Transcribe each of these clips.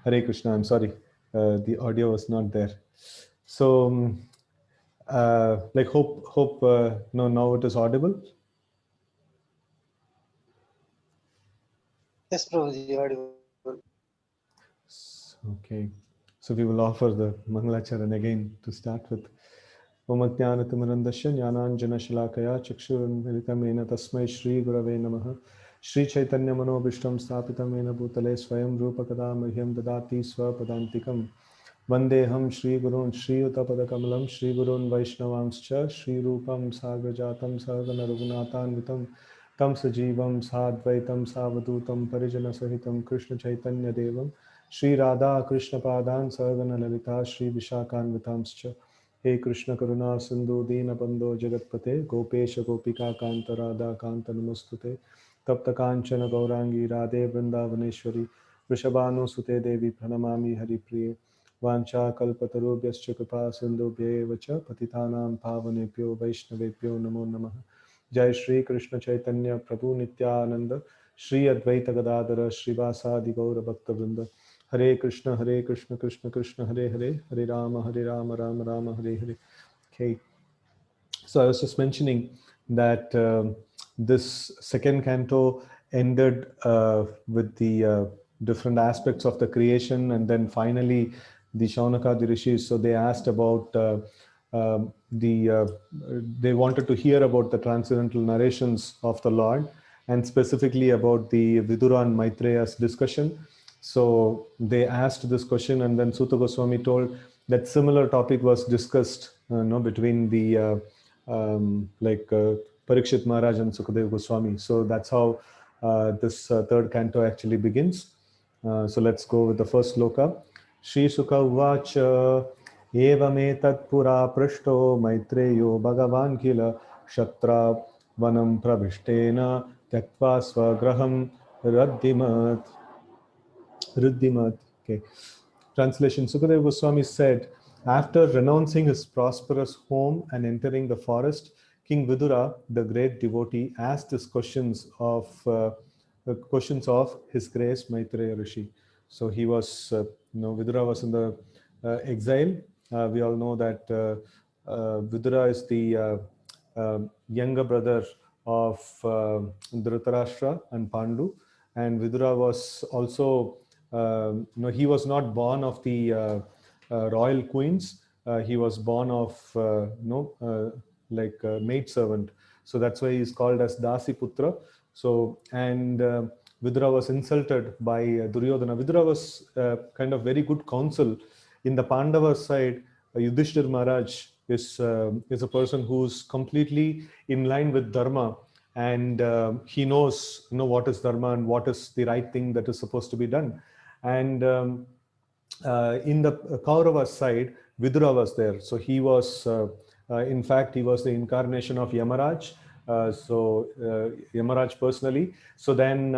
Hare Krishna. I'm sorry, the audio was not there. So, like, hope. No, now it is audible. Yes, Prabhuji, audible. Okay. So we will offer the Mangalacharan again to start with. Om Ajnanatimirandasya Jnananjana Shalakaya Chakshurunmilitamena Tasmai Shri Gurave Namaha. Shri Chaitanya Manobishtam Stapitamena Bhutale Swayam Rupa Kadamahyam Dadati Swapadantikam. Vandeham Shri Gurun Shri Utapadakamalam Shri Gurun Vaishnavamscha Shri Rupam Sagrajatam Sarvana Raghunathanvitam Tam Sajivam Sadvaitam Savadutam Parijana Sahitam Krishna Chaitanya Devam Shri Radha Krishna Padan Sarvana Lalita Shri Vishakanvitamscha. He Krishna Karuna Sindhu Dina Bandho Jagatpate Gopesha Gopika Kanta Radha Kanta Namostute Tapta Kanchana Gaurangi Radhe Vrindavaneshwari Vrishabhanu Sute Devi Pranamami Hari Priye Vancha Kalpatarubhyascha Kripa Sindhubhye Vacha Patitanam Pavanebhyo Vaishnavebhyo Namo Namaha. Jai Shri Krishna Chaitanya Prabhu Nityananda Shri Advaita Gadadara Srivasadi Gaura Bhakta Vrinda. Hare Krishna, Krishna Krishna, Hare Hare, Hare Rama, Rama Rama, Hare Hare. Okay, so I was just mentioning that this second canto ended with the different aspects of the creation, and then finally the Shaunakadi rishis. So they asked about they wanted to hear about the transcendental narrations of the Lord, and specifically about the Vidura and Maitreya's discussion. So they asked this question, and then Sutta Goswami told that similar topic was discussed between the Parikshit Maharaj and Sukadev Goswami. So that's how this third canto actually begins. So let's go with the first sloka. Shri Sukha Uvacha Evametat Pura Prashto Maitreyo Bhagavan Kila Shatra Vanam Pravishtena Tyaktva Swagraham Raddimat. Riddhimat. Okay. Translation. Sukadeva Goswami said, after renouncing his prosperous home and entering the forest, King Vidura, the great devotee, asked his questions of His Grace Maitreya Rishi. So he was, Vidura was in the exile. We all know that Vidura is the younger brother of Dhritarashtra and Pandu, and Vidura was also he was not born of the royal queens. He was born of maid servant. So that's why he's called as Dasi Putra. So and Vidura was insulted by Duryodhana. Vidura was kind of very good counsel. In the Pandava side, Yudhishthir Maharaj is a person who's completely in line with Dharma, and he knows what is Dharma and what is the right thing that is supposed to be done. And in the Kaurava side, Vidura was there. So he was, in fact, he was the incarnation of Yamaraj. Yamaraj personally. So then,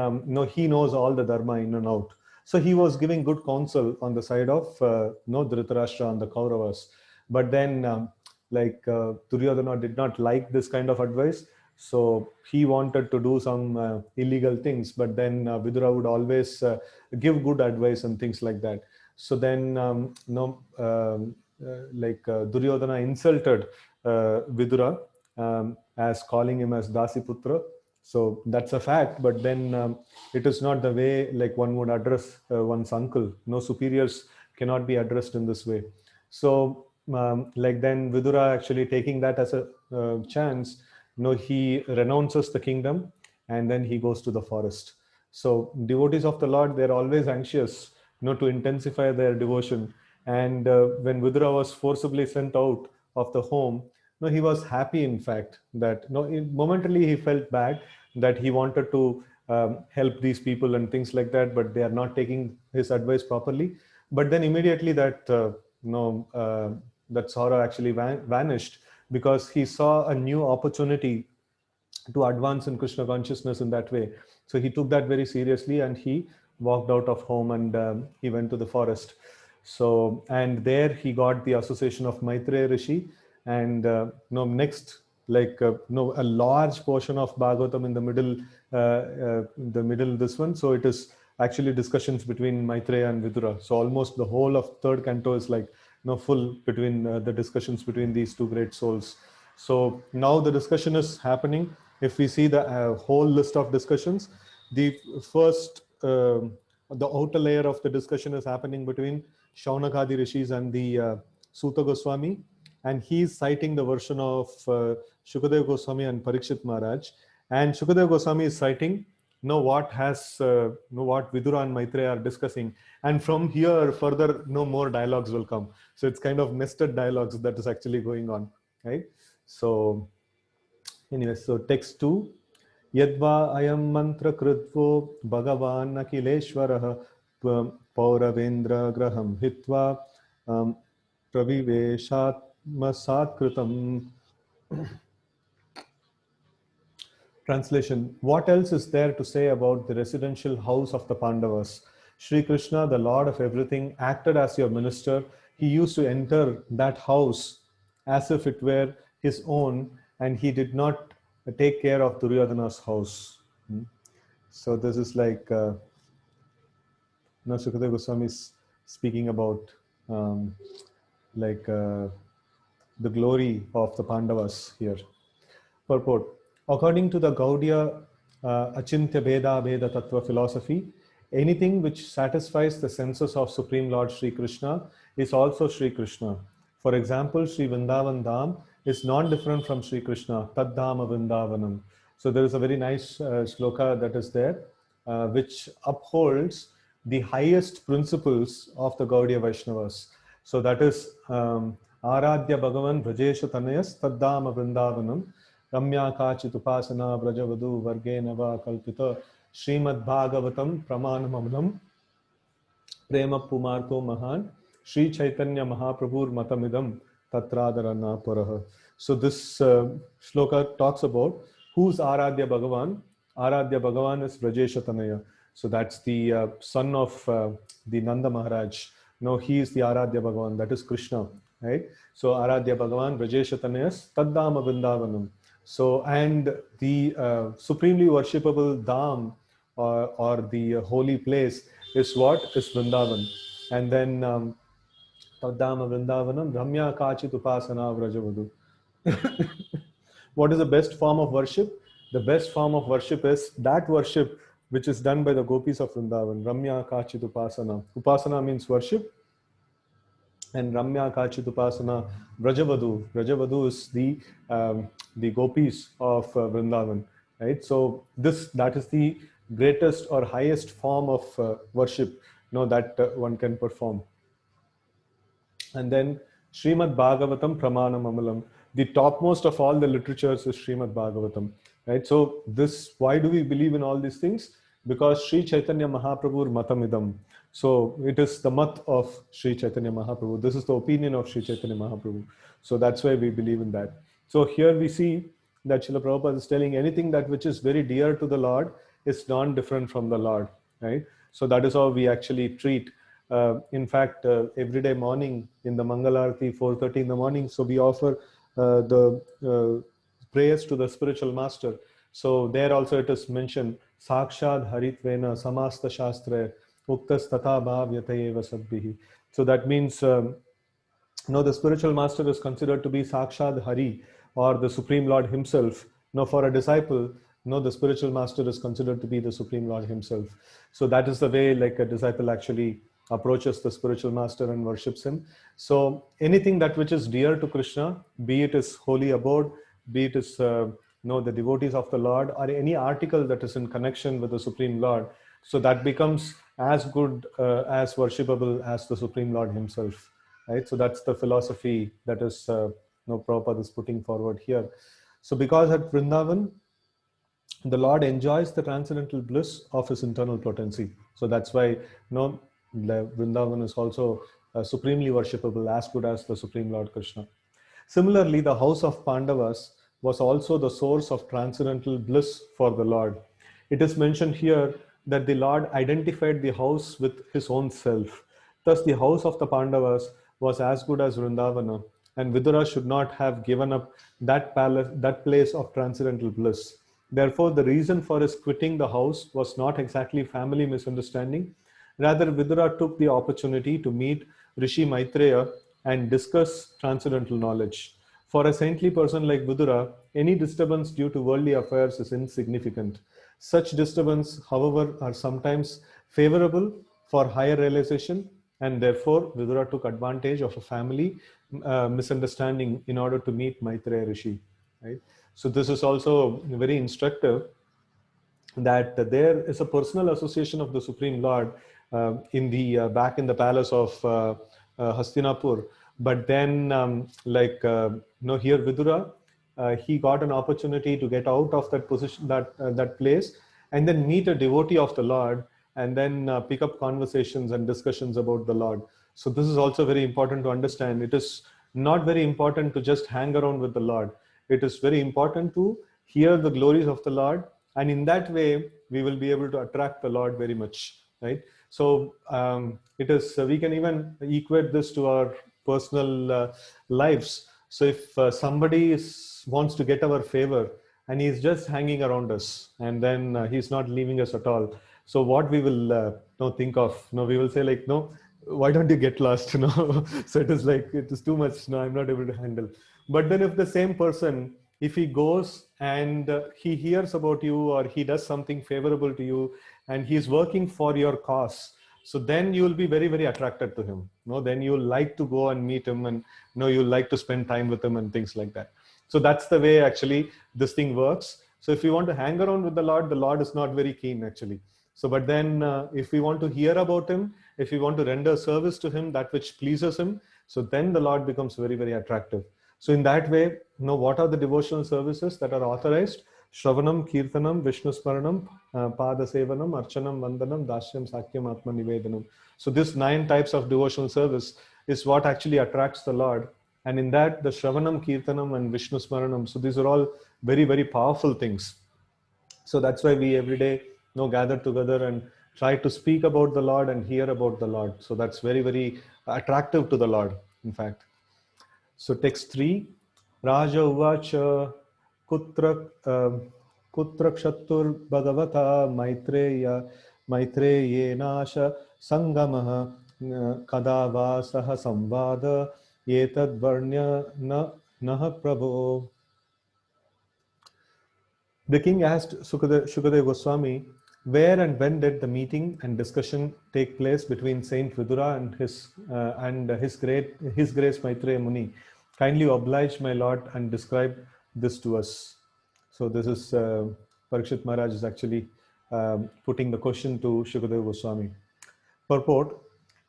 he knows all the Dharma in and out. So he was giving good counsel on the side of Dhritarashtra and the Kauravas. But then, Duryodhana did not like this kind of advice. So he wanted to do some illegal things, but then Vidura would always give good advice and things like that. So then, Duryodhana insulted Vidura as calling him as Dasiputra. So that's a fact, but then it is not the way like one would address one's uncle. No, superiors cannot be addressed in this way. So then Vidura actually taking that as a chance, he renounces the kingdom and then he goes to the forest. So devotees of the Lord, they're always anxious to intensify their devotion. And when Vidura was forcibly sent out of the home, he was happy, in fact, that momentarily he felt bad that he wanted to help these people and things like that, but they are not taking his advice properly. But then immediately that that sorrow actually vanished, because he saw a new opportunity to advance in Krishna consciousness in that way. So he took that very seriously and he walked out of home and he went to the forest. So, and there he got the association of Maitreya Rishi, and next, a large portion of Bhagavatam in the middle, this one. So it is actually discussions between Maitreya and Vidura. So almost the whole of third canto is like, full between the discussions between these two great souls. So now the discussion is happening. If we see the whole list of discussions, the first, the outer layer of the discussion is happening between Shaunakadi Rishis and the Suta Goswami, and he's citing the version of Shukadev Goswami and Parikshit Maharaj, and Shukadev Goswami is citing what Vidura and Maitreya are discussing, and from here further more dialogues will come. So it's kind of nested dialogues that is actually going on, right? So anyway, so text 2. Yadva ayam mantra krutvo bhagavan akileshwarah pauravendra graham hitva praviveshatmasat. Translation. What else is there to say about the residential house of the Pandavas? Sri Krishna, the Lord of everything, acted as your minister. He used to enter that house as if it were his own, and he did not take care of Duryodhana's house. So this is like Sukadeva Goswami is speaking about the glory of the Pandavas here. Purport. According to the Gaudiya Achintya Bheda Bheda Tattva philosophy, anything which satisfies the senses of Supreme Lord Sri Krishna is also Sri Krishna. For example, Sri Vrindavan Dham is non-different from Sri Krishna, Tad Dhama Vrindavanam. So there is a very nice shloka that is there, which upholds the highest principles of the Gaudiya Vaishnavas. So that is Aradhya Bhagavan Vrajesha Tanayas Tad Dhama Vrindavanam. Ramya Kachit Upasana Brajavadu Vargenava Kalpita Srimad Bhagavatam Pramanamamalam Prema Pumarko Mahan Sri Chaitanya Mahaprabhur Matamidam Tatradarana Paraha. So this shloka talks about who's Aradhya Bhagavan. Aradhya Bhagavan is Vrajesha Tanaya. So that's the son of the Nanda Maharaj. No, he is the Aradhya Bhagavan, that is Krishna, right? So Aradhya Bhagavan Vrajesha Tanayas Taddama Vrindavanam. So, and the supremely worshipable Dham or the holy place is what? Is Vrindavan. And then Taddama Vrindavanam Ramya Kachit Upasana Vrajavadu. What is the best form of worship? The best form of worship is that worship which is done by the gopis of Vrindavan. Ramya Kachit Upasana. Upasana means worship. And Ramya Kachit Upasana Vrajavadu. Vrajavadu is the gopis of Vrindavan, right? So that is the greatest or highest form of worship, that one can perform. And then Srimad Bhagavatam Pramanam Amalam. The topmost of all the literatures is Srimad Bhagavatam, right? So why do we believe in all these things? Because Sri Chaitanya Mahaprabhu Matamidam. So it is the mat of Sri Chaitanya Mahaprabhu. This is the opinion of Sri Chaitanya Mahaprabhu. So that's why we believe in that. So here we see that Srila Prabhupada is telling anything that which is very dear to the Lord is non-different from the Lord, right? So that is how we actually treat. In fact, every day morning in the Mangalarti, 4:30 in the morning, so we offer the prayers to the spiritual master. So there also it is mentioned, Sakshad Haritvena Samasta Shastra Uktas Tatha Bhavyatayeva Sadbihi. So that means, the spiritual master is considered to be Sakshad Hari, or the Supreme Lord himself. For a disciple, the spiritual master is considered to be the Supreme Lord himself. So that is the way like a disciple actually approaches the spiritual master and worships him. So anything that which is dear to Krishna, be it his holy abode, be it his the devotees of the Lord, or any article that is in connection with the Supreme Lord, so that becomes as good as worshipable as the Supreme Lord himself, right? So that's the philosophy that is Prabhupada is putting forward here. So because at Vrindavan, the Lord enjoys the transcendental bliss of his internal potency. So that's why the Vrindavan is also supremely worshipable, as good as the Supreme Lord Krishna. Similarly, the house of Pandavas was also the source of transcendental bliss for the Lord. It is mentioned here that the Lord identified the house with his own self. Thus, the house of the Pandavas was as good as Vrindavana, and Vidura should not have given up that place of transcendental bliss. Therefore, the reason for his quitting the house was not exactly family misunderstanding. Rather, Vidura took the opportunity to meet Rishi Maitreya and discuss transcendental knowledge. For a saintly person like Vidura, any disturbance due to worldly affairs is insignificant. Such disturbance, however, are sometimes favorable for higher realization, and therefore Vidura took advantage of a family misunderstanding in order to meet Maitreya Rishi. Right? So this is also very instructive, that there is a personal association of the Supreme Lord in the back in the palace of Hastinapur. But then, here Vidura, he got an opportunity to get out of that position, that place, and then meet a devotee of the Lord, and then pick up conversations and discussions about the Lord. So this is also very important to understand. It is not very important to just hang around with the Lord. It is very important to hear the glories of the Lord, and in that way we will be able to attract the Lord very much, right? So it is we can even equate this to our personal lives. So if wants to get our favor, and he's just hanging around us, and then he's not leaving us at all, so what we will think of, we will say like, no, why don't you get lost? So it is like, it is too much, no, I'm not able to handle. But then if the same person, if he goes and he hears about you, or he does something favorable to you, and he's working for your cause, so then you will be very, very attracted to him. Then you'll like to go and meet him, and you'll like to spend time with him and things like that. So that's the way actually this thing works. So if you want to hang around with the Lord is not very keen actually. So, but then if we want to hear about him, if we want to render service to him, that which pleases him, so then the Lord becomes very, very attractive. So in that way, what are the devotional services that are authorized? Shravanam, Kirtanam, Vishnu Smaranam, Pada Sevanam, Archanam, Vandanam, Dashyam, Sakyam, Atma Nivedanam. So this 9 types of devotional service is what actually attracts the Lord. And in that, the Shravanam, Kirtanam, and Vishnu Smaranam, so these are all very, very powerful things. So that's why we every day gather together and try to speak about the Lord and hear about the Lord. So that's very, very attractive to the Lord, in fact. So text 3, Raja Uvacha Kutra Kshatur Bhagavata Maitreyenasha Sangamaha Kadava Saha Samvada Yetad Varnya Naha Prabho. The king asked Shukadeva Goswami, where and when did the meeting and discussion take place between Saint Vidura and his Grace Maitreya Muni? Kindly oblige my lord and describe this to us. So this is Parikshit Maharaj is actually putting the question to Shukadeva Goswami. Purport: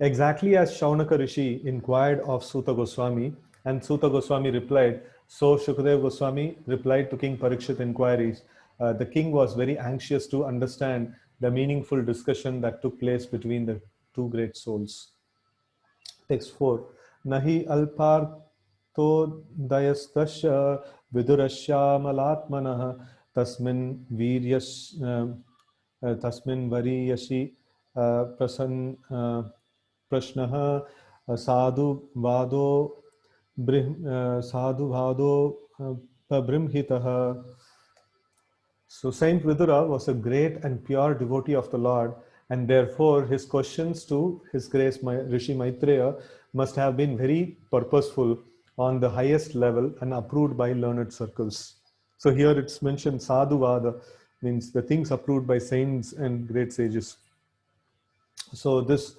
exactly as Shaunaka Rishi inquired of Suta Goswami, and Suta Goswami replied, so Shukadeva Goswami replied to King Parikshit inquiries. The king was very anxious to understand the meaningful discussion that took place between the two great souls. Text 4. Nahi alparto dayastasya vidurasya malatmanah tasmin viryas tasmin variyashi prasan prashnah sadhu vado sadhu vado pabrimhitah. So Saint Vidura was a great and pure devotee of the Lord, and therefore his questions to His Grace Rishi Maitreya must have been very purposeful, on the highest level, and approved by learned circles. So here it's mentioned sadhuvada, means the things approved by saints and great sages. So this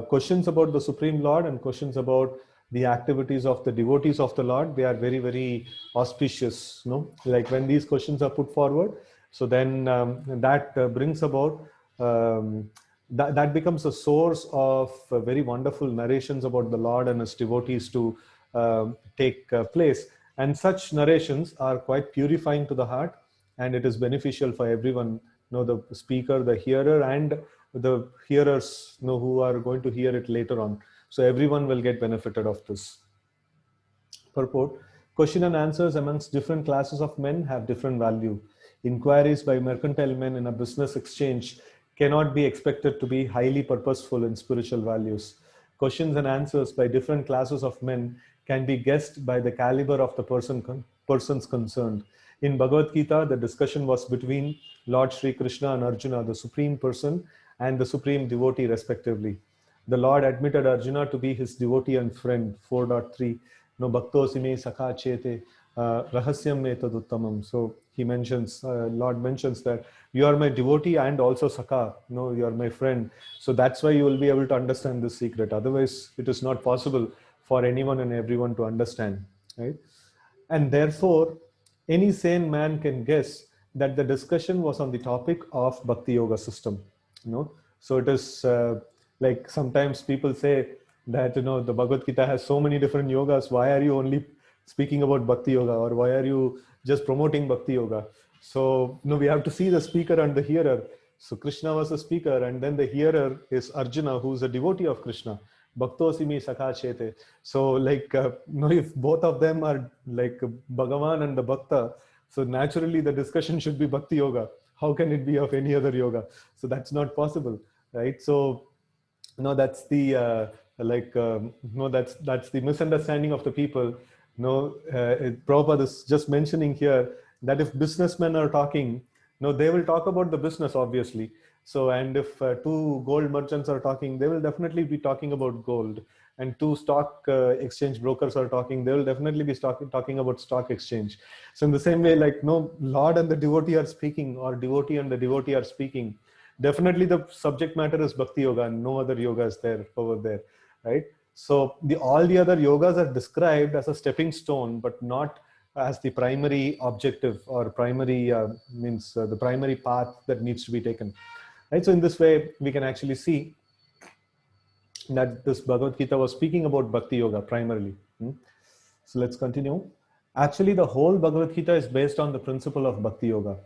questions about the Supreme Lord and questions about the activities of the devotees of the Lord, they are very, very auspicious. Like when these questions are put forward, so then that brings about that becomes a source of very wonderful narrations about the Lord and his devotees to take place. And such narrations are quite purifying to the heart, and it is beneficial for everyone, the speaker, the hearer, and the hearers who are going to hear it later on. So everyone will get benefited of this. Purport: question and answers amongst different classes of men have different value. Inquiries by mercantile men in a business exchange cannot be expected to be highly purposeful in spiritual values. Questions and answers by different classes of men can be guessed by the caliber of the persons concerned. In Bhagavad Gita, the discussion was between Lord Sri Krishna and Arjuna, the supreme person and the supreme devotee respectively. The Lord admitted Arjuna to be his devotee and friend, 4.3. No bhaktosi me sakha chete rahasyam me taduttamam. So he mentions, Lord mentions that you are my devotee and also sakha. No, you are my friend. So that's why you will be able to understand this secret. Otherwise, it is not possible for anyone and everyone to understand. Right? And therefore, any sane man can guess that the discussion was on the topic of Bhakti Yoga system. So it is like sometimes people say that the Bhagavad Gita has so many different yogas. Why are you only speaking about Bhakti Yoga, or why are you just promoting Bhakti Yoga? So we have to see the speaker and the hearer. So Krishna was the speaker, and then the hearer is Arjuna, who is a devotee of Krishna. Bhaktosimi Sakha Chete. So if both of them are like Bhagavan and the Bhakta, so naturally the discussion should be Bhakti Yoga. How can it be of any other yoga? So that's not possible, right? So that's the that's the misunderstanding of the people. Prabhupada is just mentioning here that if businessmen are talking, they will talk about the business, obviously. So, and if two gold merchants are talking, they will definitely be talking about gold. And two stock exchange brokers are talking, they will definitely be talking about stock exchange. So in the same way, Lord and the devotee are speaking, or devotee and the devotee are speaking, definitely the subject matter is Bhakti Yoga, and no other yoga is there over there, right? So all the other yogas are described as a stepping stone, but not as the primary objective, or primary the primary path that needs to be taken, right? So in this way, we can actually see that this Bhagavad Gita was speaking about Bhakti Yoga primarily. So let's continue. Actually, the whole Bhagavad Gita is based on the principle of Bhakti Yoga.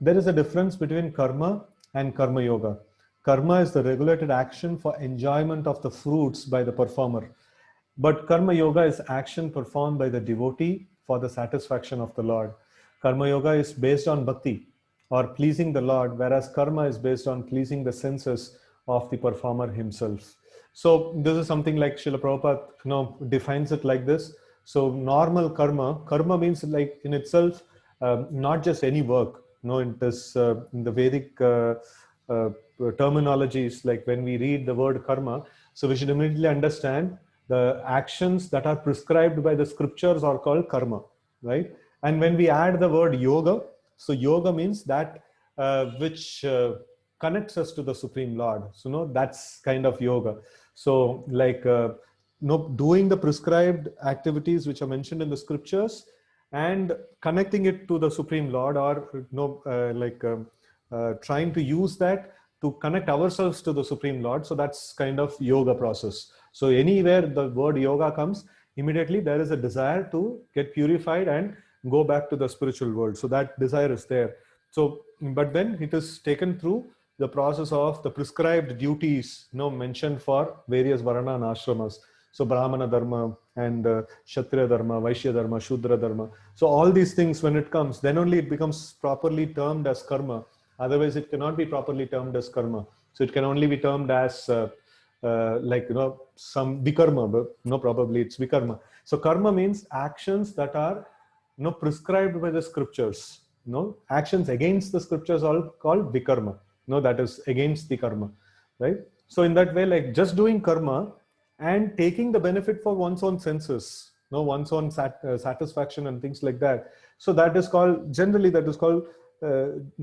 There is a difference between karma and karma yoga. Karma is the regulated action for enjoyment of the fruits by the performer. But karma yoga is action performed by the devotee for the satisfaction of the Lord. Karma yoga is based on bhakti, or pleasing the Lord, whereas karma is based on pleasing the senses of the performer himself. So this is something like Srila Prabhupada defines it like this. So normal karma means like in itself, not just any work. It is in the Vedic terminologies, like when we read the word karma, so we should immediately understand the actions that are prescribed by the scriptures are called karma, right? And when we add the word yoga, so yoga means that which connects us to the Supreme Lord. So that's kind of yoga. So doing the prescribed activities which are mentioned in the scriptures and connecting it to the Supreme Lord, or trying to use that to connect ourselves to the Supreme Lord. So that's kind of yoga process. So anywhere the word yoga comes, immediately there is a desire to get purified and go back to the spiritual world. So that desire is there. So, but then it is taken through the process of the prescribed duties mentioned for various varana and ashramas. So Brahmana Dharma and Kshatriya Dharma, Vaishya Dharma, Shudra Dharma. So all these things, when it comes, then only it becomes properly termed as karma. Otherwise, it cannot be properly termed as karma. So it can only be termed as some vikarma, but probably it's vikarma. So karma means actions that are prescribed by the scriptures. Actions against the scriptures are called vikarma. That is against the karma, right? So in that way, like just doing karma and taking the benefit for one's own senses, one's own satisfaction and things like that. So that is called, generally that is called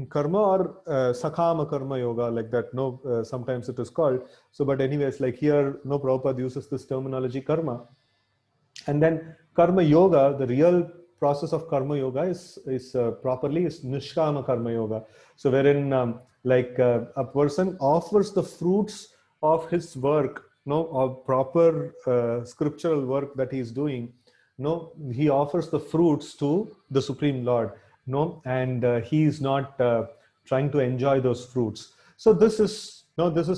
karma, or sakama karma yoga, like that. Sometimes it is called. So, but anyways, like here, Prabhupada uses this terminology karma. And then karma yoga, the real process of karma yoga is properly is nishkama karma yoga. So wherein a person offers the fruits of his work, of proper scriptural work that he is doing. He offers the fruits to the Supreme Lord. And he is not trying to enjoy those fruits. So this is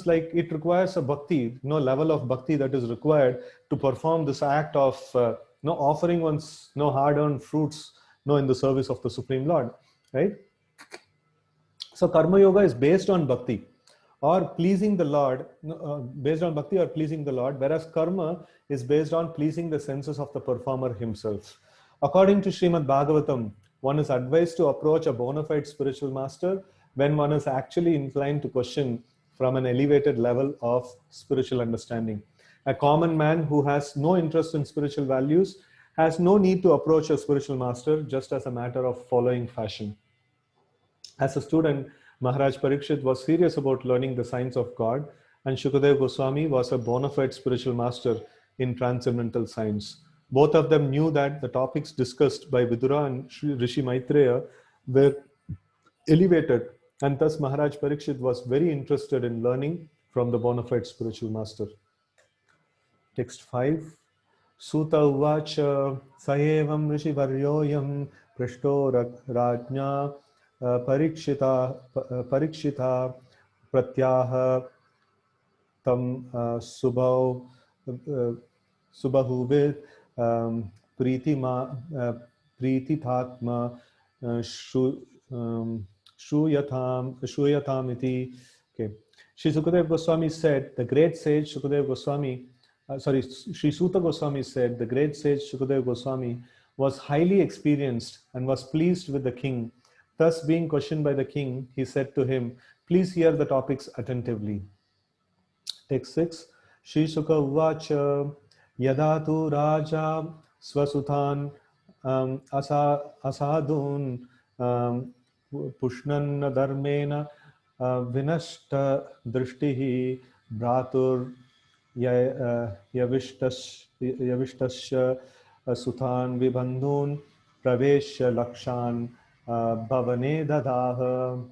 like, it requires a bhakti, level of bhakti that is required to perform this act of offering one's hard-earned fruits in the service of the Supreme Lord, right? So karma yoga is based on bhakti or pleasing the Lord, based on bhakti or pleasing the Lord, whereas karma is based on pleasing the senses of the performer himself. According to Srimad Bhagavatam one is advised to approach a bona fide spiritual master when one is actually inclined to question from an elevated level of spiritual understanding. A common man who has no interest in spiritual values has no need to approach a spiritual master just as a matter of following fashion. As a student, Maharaj Parikshit was serious about learning the science of God, and Shukadev Goswami was a bona fide spiritual master in transcendental science. Both of them knew that the topics discussed by Vidura and Rishi Maitreya were elevated, and thus Maharaj Parikshit was very interested in learning from the bona fide spiritual master. Text 5. Suta uvacha sayevam rishivaryoyam prishto rajna parikshita pratyaha tam subahuvit pritithatma shuyatam iti. Okay. Sri Sukadev Goswami said, the great sage Sukadev Goswami, Sri Suta Goswami said, the great sage Sukadev Goswami was highly experienced and was pleased with the king. Thus, being questioned by the king, he said to him, please hear the topics attentively. Text 6. Shri Sukha uvacha yadatu raja swasutan asadun pushnan dharmena vinashta drishtihi bhratur yavishtasya suthan vibandhun pravesha lakshan bhavane dadaha.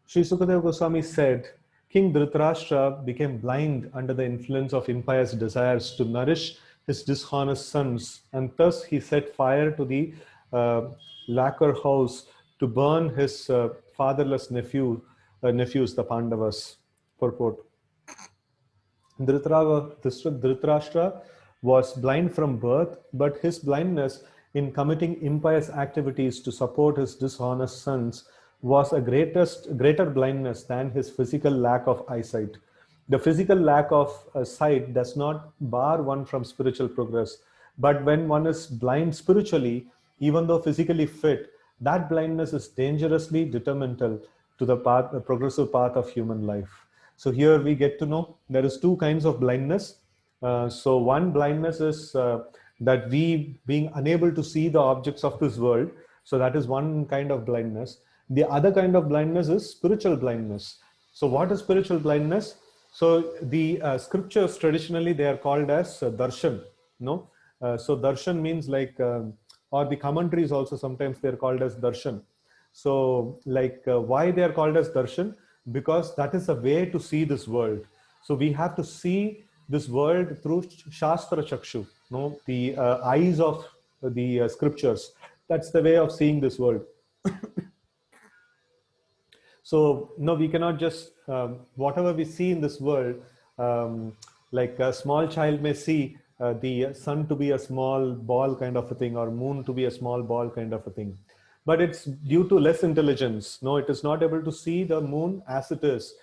Sri Sukadev Goswami said, King Dhritarashtra became blind under the influence of impious desires to nourish his dishonest sons, and thus he set fire to the lacquer house to burn his fatherless nephews, the Pandavas. Purport. Dhritarashtra was blind from birth, but his blindness in committing impious activities to support his dishonest sons was a greater blindness than his physical lack of eyesight. The physical lack of sight does not bar one from spiritual progress, but when one is blind spiritually, even though physically fit, that blindness is dangerously detrimental to the progressive path of human life. So here we get to know there is two kinds of blindness. So one blindness is that we being unable to see the objects of this world. So that is one kind of blindness. The other kind of blindness is spiritual blindness. So what is spiritual blindness? So the scriptures traditionally they are called as darshan. No, so darshan means like, or the commentaries also sometimes they are called as darshan. So like why they are called as darshan? Because that is a way to see this world. So we have to see this world through Shastra Chakshu, no, the eyes of the scriptures. That's the way of seeing this world. So no, we cannot just whatever we see in this world, like a small child may see the sun to be a small ball kind of a thing, or moon to be a small ball kind of a thing. But it's due to less intelligence. No, it is not able to see the moon as it is.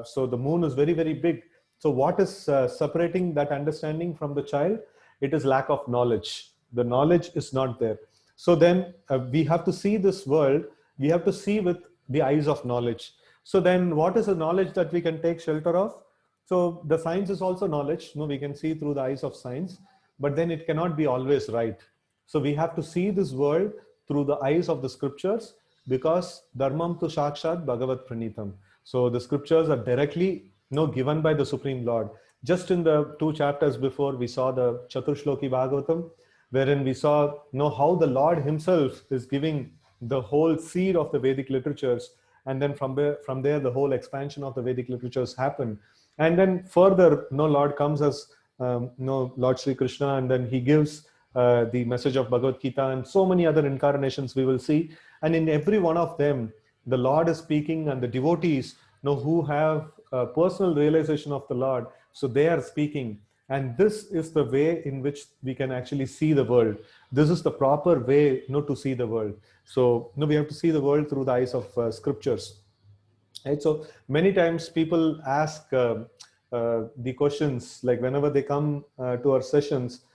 So the moon is very, very big. So what is separating that understanding from the child? It is lack of knowledge. The knowledge is not there. So then we have to see this world. We have to see with the eyes of knowledge. So then what is the knowledge that we can take shelter of? So the science is also knowledge. No, we can see through the eyes of science, but then it cannot be always right. So we have to see this world through the eyes of the scriptures, because dharmam tu sakshat bhagavat pranitam. So the scriptures are directly given by the Supreme Lord. Just in the 2 chapters before, we saw the Chaturshloki Bhagavatam, wherein we saw how the Lord himself is giving the whole seed of the Vedic literatures, and then from there the whole expansion of the Vedic literatures happen. And then further, Lord comes as Lord Sri Krishna, and then he gives the message of Bhagavad Gita, and so many other incarnations we will see. And in every one of them, the Lord is speaking, and the devotees who have a personal realization of the Lord, so they are speaking. And this is the way in which we can actually see the world. This is the proper way to see the world. So we have to see the world through the eyes of scriptures. Right? So many times people ask the questions, like whenever they come to our sessions,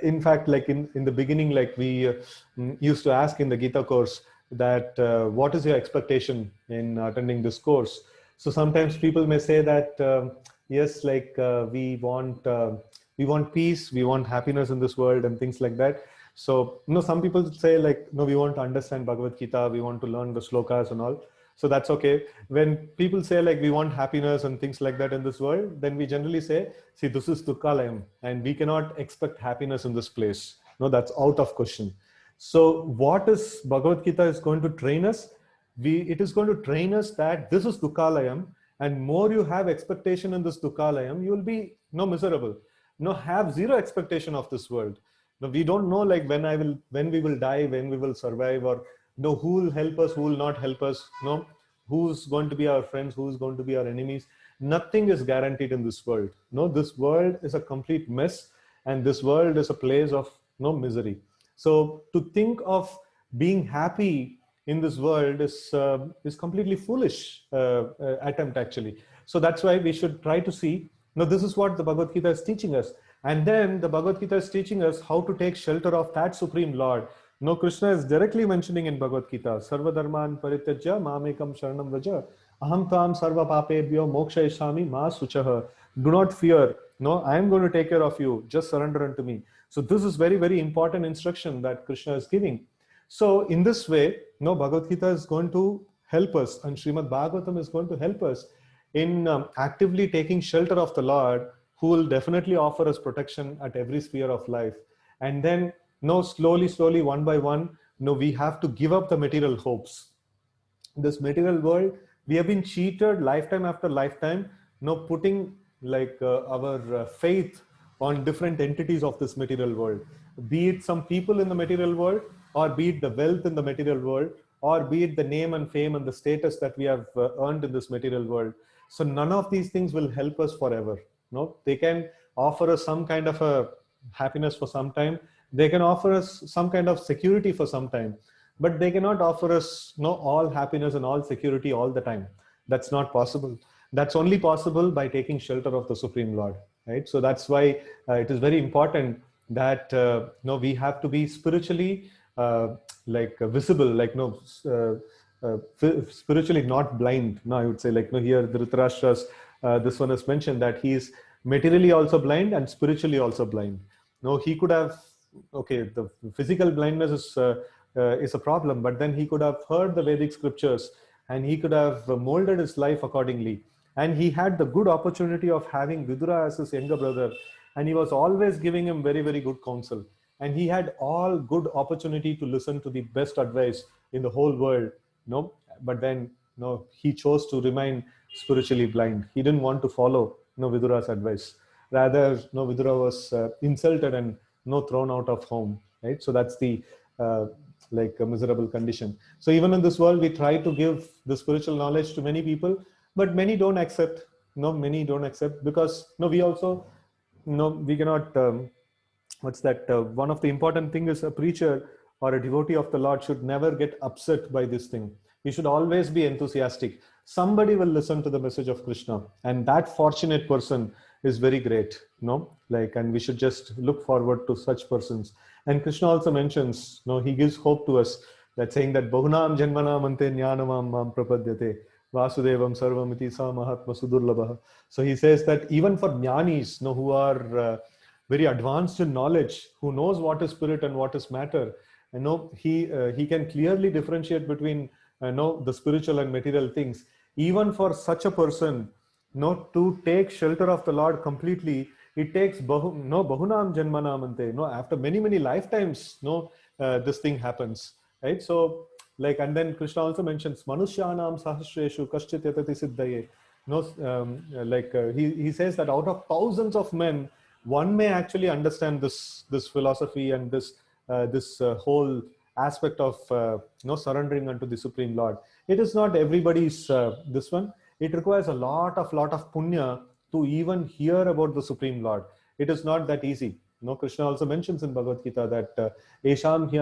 In fact, like in the beginning, like we used to ask in the Gita course that what is your expectation in attending this course? So sometimes people may say that yes, like we want peace, we want happiness in this world and things like that. So some people say like no, we want to understand Bhagavad Gita, we want to learn the slokas and all. So that's okay. When people say like we want happiness and things like that in this world, then we generally say, see, this is Dukkalayam and we cannot expect happiness in this place. No, that's out of question. So what is Bhagavad Gita is going to train us? It is going to train us that this is Dukkalayam, and more you have expectation in this Dukkalayam, you will be miserable. Have zero expectation of this world. No, we don't know like when we will die, when we will survive, or who will help us, who will not help us, who's going to be our friends, who's going to be our enemies. Nothing is guaranteed in this world. This world is a complete mess, and this world is a place of misery. So to think of being happy in this world is completely foolish attempt actually. So that's why we should try to see, this is what the Bhagavad Gita is teaching us. And then the Bhagavad Gita is teaching us how to take shelter of that Supreme Lord. Krishna is directly mentioning in Bhagavad Gita, Sarva Dharman Parityajya Mamekam Sharanam Vraja Aham Tam Sarva Papebhyo Moksha Ishami Ma Suchaha. Do not fear. No, I am going to take care of you. Just surrender unto me. So this is very, very important instruction that Krishna is giving. So in this way, Bhagavad Gita is going to help us, and Srimad Bhagavatam is going to help us in actively taking shelter of the Lord, who will definitely offer us protection at every sphere of life. And then, slowly, one by one, we have to give up the material hopes. This material world, we have been cheated lifetime after lifetime, putting like our faith on different entities of this material world, be it some people in the material world, or be it the wealth in the material world, or be it the name and fame and the status that we have earned in this material world. So none of these things will help us forever. They can offer us some kind of a happiness for some time. They can offer us some kind of security for some time, but they cannot offer us all happiness and all security all the time. That's not possible. That's only possible by taking shelter of the Supreme Lord, right? So that's why it is very important that we have to be spiritually visible, spiritually not blind. I would say here Dhritarashtra's this one is mentioned that he is materially also blind and spiritually also blind. He could have, the physical blindness is a problem, but then he could have heard the Vedic scriptures and he could have molded his life accordingly. And he had the good opportunity of having Vidura as his younger brother, and he was always giving him very, very good counsel. And he had all good opportunity to listen to the best advice in the whole world. But then he chose to remain spiritually blind. He didn't want to follow Vidura's advice. Rather, Vidura was insulted and thrown out of home. Right. So that's the like a miserable condition. So even in this world, we try to give the spiritual knowledge to many people, but many don't accept. Many don't accept because we also we cannot. What's that? One of the important thing is a preacher or a devotee of the Lord should never get upset by this thing. He should always be enthusiastic. Somebody will listen to the message of Krishna, and that fortunate person is very great. And we should just look forward to such persons. And Krishna also mentions, he gives hope to us, that saying that Bahunam Janmanam Ante Jnanamam Mam Prapadyate Vasudevam Sarvamiti Sa Mahatma Sudurlabha. So he says that even for jnanis, who are very advanced in knowledge, who knows what is spirit and what is matter, he can clearly differentiate between the spiritual and material things. Even for such a person, to take shelter of the Lord completely, it takes bahunam janmanam ante. After many, many lifetimes, this thing happens, right? So, and then Krishna also mentions manushyanam sahasreshu kashchit yatati siddhaye. He says that out of thousands of men, one may actually understand this philosophy and this whole aspect of surrendering unto the Supreme Lord. It is not everybody's this one. It requires a lot of punya to even hear about the Supreme Lord. It is not that easy. Krishna also mentions in Bhagavad Gita that Esham hi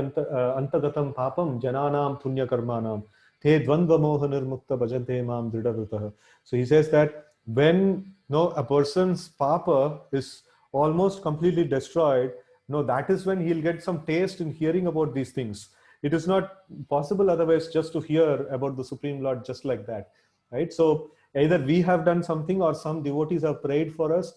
antagatam papam jananam punya karmanam te dvandva moha nirmukta bhajante mam dridavritah. So he says that when a person's papa is almost completely destroyed, No, that is when he'll get some taste in hearing about these things. It is not possible otherwise just to hear about the Supreme Lord just like that, right? So either we have done something or some devotees have prayed for us.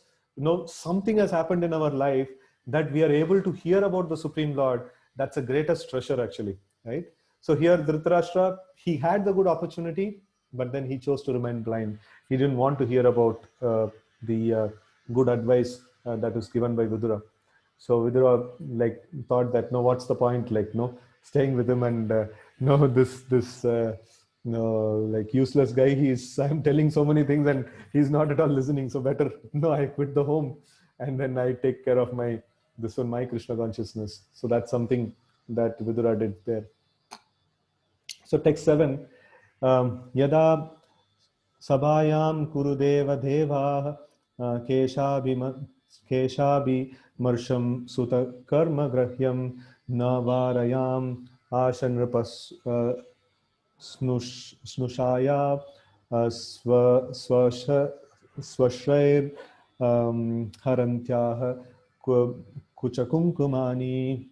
Something has happened in our life that we are able to hear about the Supreme Lord. That's the greatest treasure actually, right? So here Dhritarashtra, he had the good opportunity, but then he chose to remain blind. He didn't want to hear about the good advice that is given by Vidura. So Vidura like thought that, no, what's the point? Like, no, staying with him and no, this no, like useless guy. I'm telling so many things and he's not at all listening. So better, no, I quit the home and then I take care of my Krishna consciousness. So that's something that Vidura did there. So text 7, Yada Sabhayam Kurudeva Deva Keshabhi Marsham Suta Karma Grahyam Navarayam Ashanrapas Snushaya Swashrair Harantyaha Kuchakunkumani.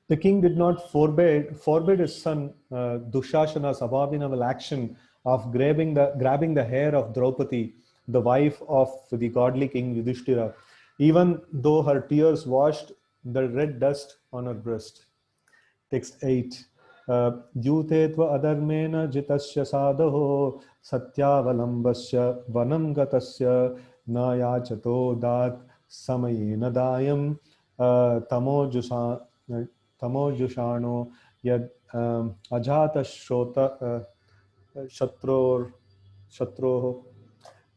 The king did not forbid his son Dushashana's abominable action of grabbing the hair of Draupadi, the wife of the godly king Yudhishthira, even though her tears washed the red dust on her breast. Text 8. Yutetva adarmena jitasya sadaho satyavalambasya vanam gatasya nayachato dat samayena dayam tamojushano yad ajata shrota shatroho.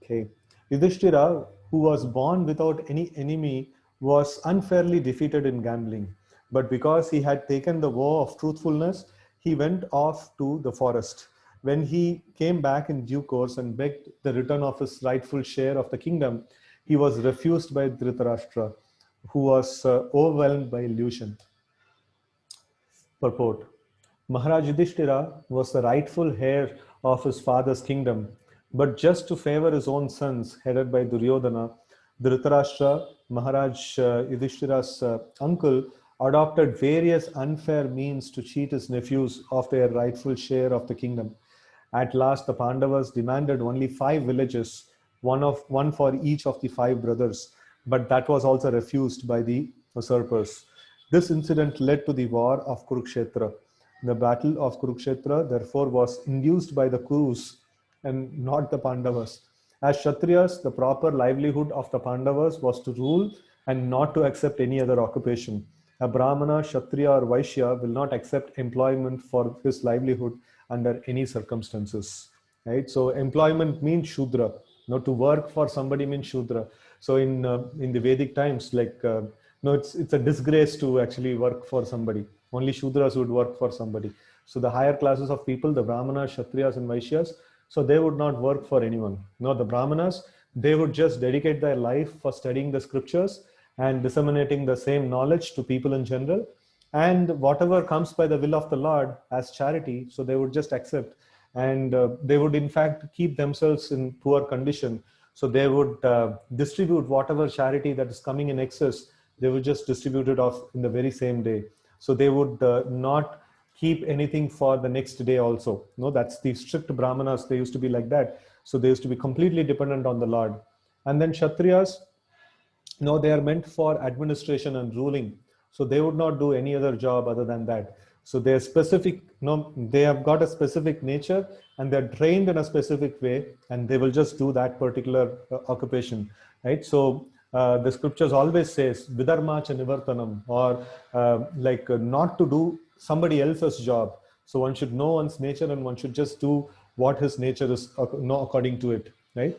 Okay. Yudhishthira, who was born without any enemy, was unfairly defeated in gambling. But because he had taken the vow of truthfulness, he went off to the forest. When he came back in due course and begged the return of his rightful share of the kingdom, he was refused by Dhritarashtra, who was overwhelmed by illusion. Purport. Maharaj Yudhishthira was the rightful heir of his father's kingdom, but just to favor his own sons, headed by Duryodhana, Dhritarashtra, Maharaj Yudhishthira's uncle, adopted various unfair means to cheat his nephews of their rightful share of the kingdom. At last, the Pandavas demanded only 5 villages, one for each of the 5 brothers, but that was also refused by the usurpers. This incident led to the war of Kurukshetra. The battle of Kurukshetra, therefore, was induced by the Kurus and not the Pandavas. As Kshatriyas, the proper livelihood of the Pandavas was to rule and not to accept any other occupation. A Brahmana, Kshatriya or Vaishya will not accept employment for his livelihood under any circumstances. Right? So employment means Shudra. Now to work for somebody means Shudra. So in the Vedic times, it's a disgrace to actually work for somebody. Only Shudras would work for somebody. So the higher classes of people, the Brahmanas, Kshatriyas and Vaishyas, so they would not work for anyone. No, the Brahmanas, they would just dedicate their life for studying the scriptures and disseminating the same knowledge to people in general. And whatever comes by the will of the Lord as charity, so they would just accept. And they would in fact keep themselves in poor condition. So they would distribute whatever charity that is coming in excess, they would just distribute it off in the very same day. So they would not keep anything for the next day also. No, that's the strict Brahmanas. They used to be like that. So they used to be completely dependent on the Lord. And then Kshatriyas, no, they are meant for administration and ruling. So they would not do any other job other than that. So they are specific, they have got a specific nature and they're trained in a specific way and they will just do that particular occupation, right? So the scriptures always says Vidharmacha Nivartanam, or not to do somebody else's job. So one should know one's nature and one should just do what his nature is according to it, right?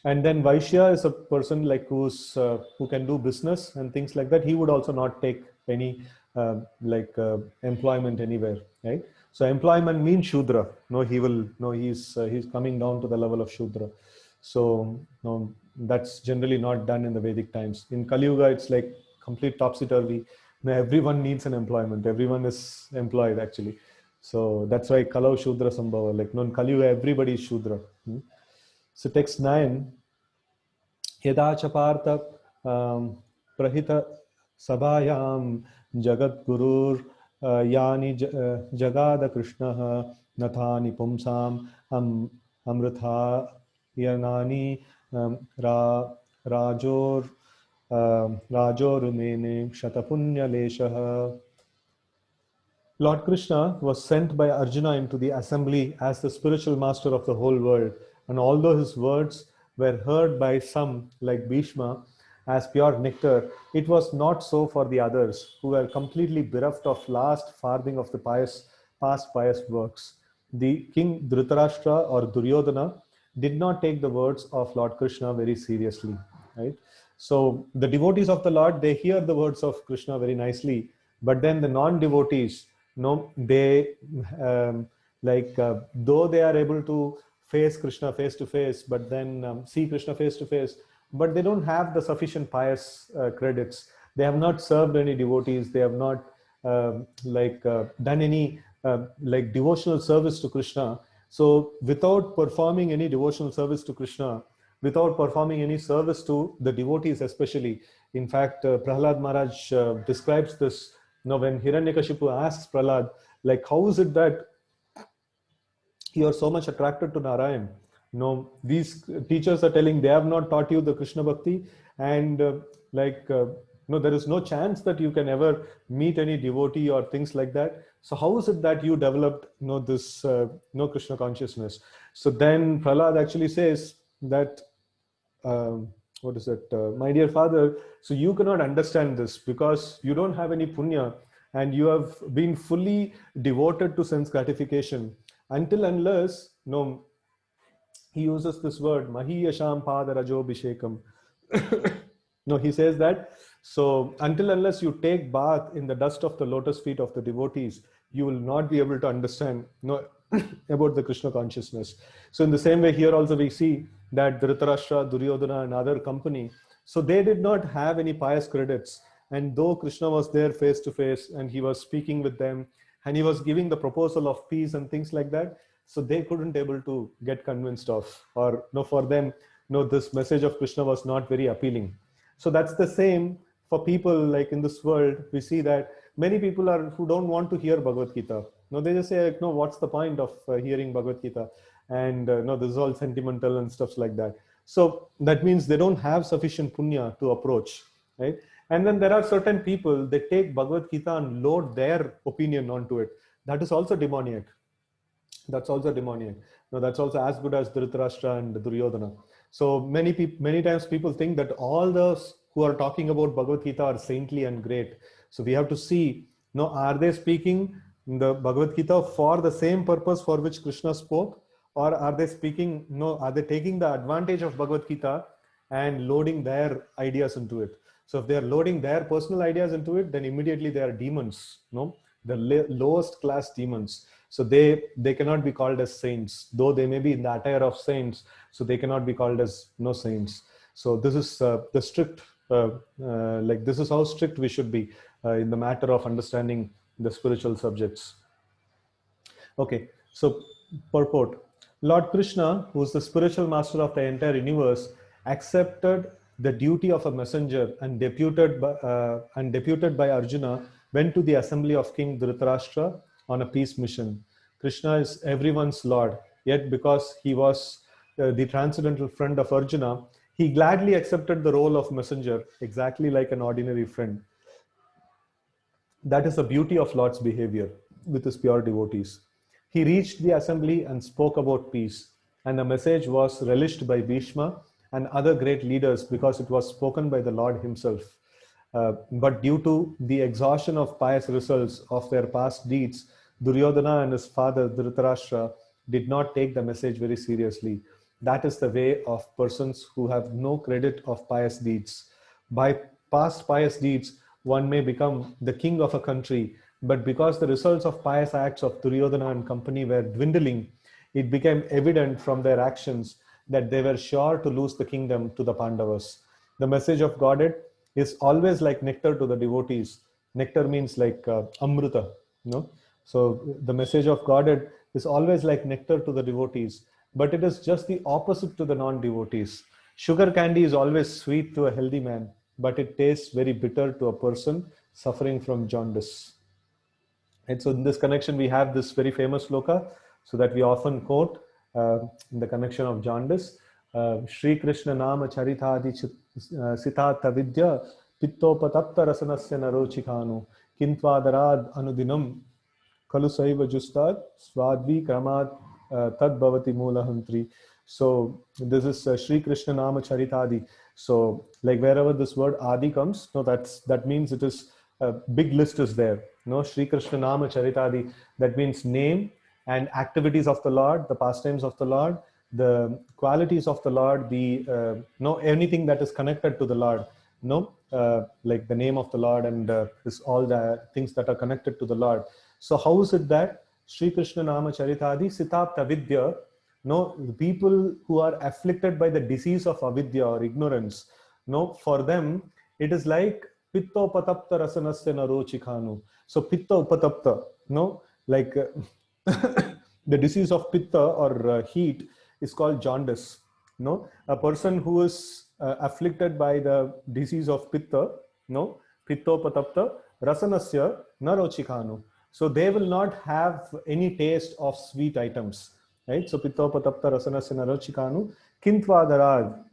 And then Vaishya is a person like who can do business and things like that. He would also not take any employment anywhere, right? So employment means Shudra. He's coming down to the level of Shudra. So that's generally not done in the Vedic times. In Kali Yuga, it's like complete topsy-turvy. Everyone needs an employment. Everyone is employed actually. So that's why Kalau Shudra Sambhava. In Kali Yuga, everybody is Shudra. So text 9, Yada Chapartha Prahita Sabhayam Jagadgurur Jagada Krishna Nathani Pumsam Amritha Yanani Rajor Rajorumene Shatapunya Leshaha. Lord Krishna was sent by Arjuna into the assembly as the spiritual master of the whole world, and although his words were heard by some, like Bhishma, as pure nectar, it was not so for the others, who were completely bereft of last farthing of the past pious works. The king Dhritarashtra or Duryodhana did not take the words of Lord Krishna very seriously, right? So the devotees of the Lord, they hear the words of Krishna very nicely, but then the non-devotees, no, they though they are able to face Krishna face to face, but then see Krishna face to face, but they don't have the sufficient pious credits. They have not served any devotees. They have not done any devotional service to Krishna. So without performing any devotional service to Krishna, without performing any service to the devotees especially, in fact, Prahlad Maharaj describes this, when Hiranyakashipu asks Prahlad, like, how is it that you are so much attracted to Narayan? These teachers are telling they have not taught you the Krishna Bhakti, and no, there is no chance that you can ever meet any devotee or things like that. So how is it that you developed this Krishna consciousness? So then Prahlad actually says that, what is it, my dear father, so you cannot understand this because you don't have any punya and you have been fully devoted to sense gratification until unless, he uses this word, Mahiyasham Pada Rajobhishekam. No, he says that, so until unless you take bath in the dust of the lotus feet of the devotees, you will not be able to understand about the Krishna consciousness. So in the same way here also we see that Dhritarashtra, Duryodhana and other company, so they did not have any pious credits. And though Krishna was there face to face and he was speaking with them and he was giving the proposal of peace and things like that, so they couldn't able to get convinced of, or for them, this message of Krishna was not very appealing. So that's the same for people like in this world. We see that many people are who don't want to hear Bhagavad Gita. They just say, no, what's the point of hearing Bhagavad Gita? And no, this is all sentimental and stuff like that. So that means they don't have sufficient punya to approach, right? And then there are certain people, they take Bhagavad Gita and load their opinion onto it. That is also demoniac. That's also demoniac. That's also as good as Dhritarashtra and Duryodhana. So many times people think that all those who are talking about Bhagavad Gita are saintly and great. So we have to see, are they speaking the Bhagavad Gita for the same purpose for which Krishna spoke? Or are they speaking, are they taking the advantage of Bhagavad Gita and loading their ideas into it? So if they are loading their personal ideas into it, then immediately they are demons, the lowest class demons. So they cannot be called as saints, though they may be in the attire of saints. So they cannot be called as saints. So this is the strict, this is how strict we should be in the matter of understanding the spiritual subjects. Okay, so purport. Lord Krishna, who is the spiritual master of the entire universe, accepted the duty of a messenger and deputed by Arjuna, went to the assembly of King Dhritarashtra on a peace mission. Krishna is everyone's Lord, yet because he was the transcendental friend of Arjuna, he gladly accepted the role of messenger, exactly like an ordinary friend. That is the beauty of Lord's behavior with his pure devotees. He reached the assembly and spoke about peace, and the message was relished by Bhishma and other great leaders because it was spoken by the Lord himself. But due to the exhaustion of pious results of their past deeds, Duryodhana and his father Dhritarashtra did not take the message very seriously. That is the way of persons who have no credit of pious deeds. By past pious deeds, one may become the king of a country, but because the results of pious acts of Duryodhana and company were dwindling, it became evident from their actions that they were sure to lose the kingdom to the Pandavas. The message of Godhead is always like nectar to the devotees. Nectar means like amrita, So the message of Godhead is always like nectar to the devotees, but it is just the opposite to the non-devotees. Sugar candy is always sweet to a healthy man, but it tastes very bitter to a person suffering from jaundice. And so in this connection, we have this very famous sloka, so that we often quote in the connection of jaundice. Shri Krishna Nama Charitadi Sitata Vidya Pittopatapta Rasanasya Narochikanu Kintvadarad Anudinam Kalusaiva Justad Swadvi Kramad Tad Bhavati Mulahantri. So this is Shri Krishna Nama Charitadi. So like wherever this word Adi comes, no, that means it is a big list is there. No, Shri Krishna Nama Charitadi, that means name and activities of the Lord, the pastimes of the Lord, the qualities of the Lord, the no, anything that is connected to the Lord, no, like the name of the Lord and is all the things that are connected to the Lord. So how is it that Shri Krishna Nama Charitadi Sitapta Vidya, no, the people who are afflicted by the disease of avidya or ignorance, no, for them it is like pitta upatapta rasanasya narochikhanu. So pitta upatapta, no, like the disease of pitta or heat is called jaundice. No, a person who is afflicted by the disease of pitta, no, pitta upatapta rasanasya narochikhanu. So they will not have any taste of sweet items, right? So pitta upatapta rasanasya narochikhanu kintvadarat,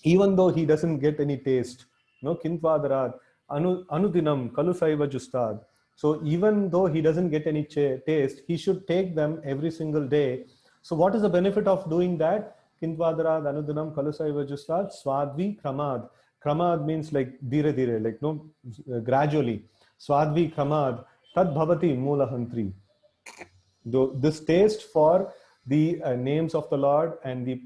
even though he doesn't get any taste, no, kintvadarat anudinam kalusaiva justad. So even though he doesn't get any taste, he should take them every single day. So what is the benefit of doing that? Kintvadarat anudinam kalusaiva justad swadvi kramad. Kramad means like dire dire, like no, gradually. Swadvi kramad tad bhavati mulahantri. This taste for the names of the Lord and the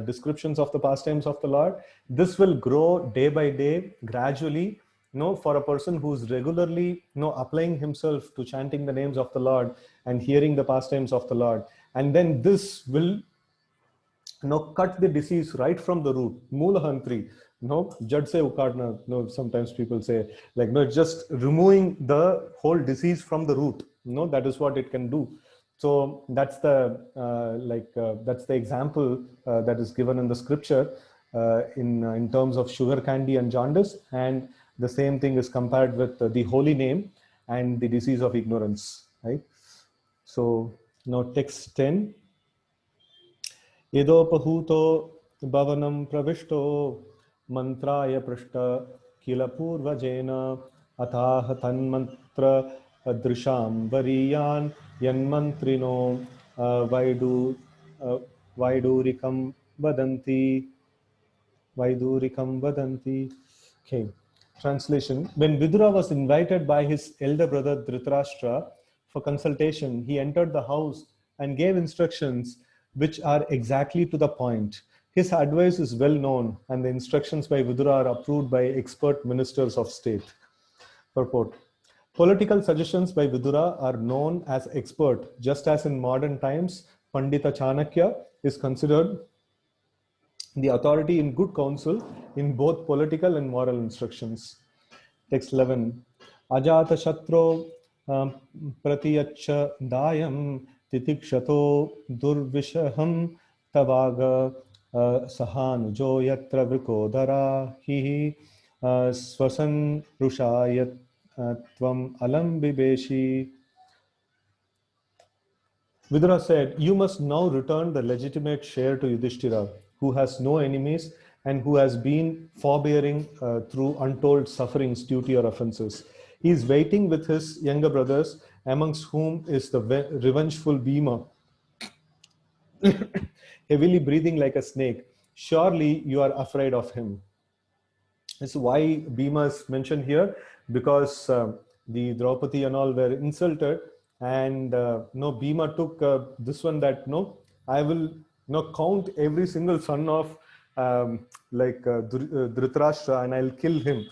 descriptions of the pastimes of the Lord, this will grow day by day, gradually, for a person who's regularly, applying himself to chanting the names of the Lord and hearing the pastimes of the Lord. And then this will, cut the disease right from the root. Mulahantri, Jad se ukadna, sometimes people say, like, just removing the whole disease from the root. That is what it can do. So that's the that's the example that is given in the scripture in terms of sugar candy and jaundice, and the same thing is compared with the holy name and the disease of ignorance, right? So now text 10. Yedopahuto bhavanam pravishto mantraya prashta kila purvajena atah tanmantra adrisham variyan yanmantrino vaidurikam vadanti. Okay. Translation. When Vidura was invited by his elder brother Dhritarashtra for consultation, he entered the house and gave instructions which are exactly to the point. His advice is well known, and the instructions by Vidura are approved by expert ministers of state. Purport. Political suggestions by Vidura are known as expert, just as in modern times, Pandita Chanakya is considered the authority in good counsel in both political and moral instructions. Text 11. Ajata Shatro Pratiyacha Dayam Titikshato Durvishaham Tavaga Sahanujo Yatra Vrikodara Hihi Swasan Rushayat Tvam Alam Bibeshi. Vidura said, "You must now return the legitimate share to Yudhishthira, who has no enemies and who has been forbearing through untold sufferings due to your offenses. He is waiting with his younger brothers, amongst whom is the revengeful Bhima, heavily breathing like a snake. Surely you are afraid of him." This is why Bhima is mentioned here, because the Draupadi and all were insulted, and Bhima took this one that I will count every single son of Dhritarashtra, and I'll kill them.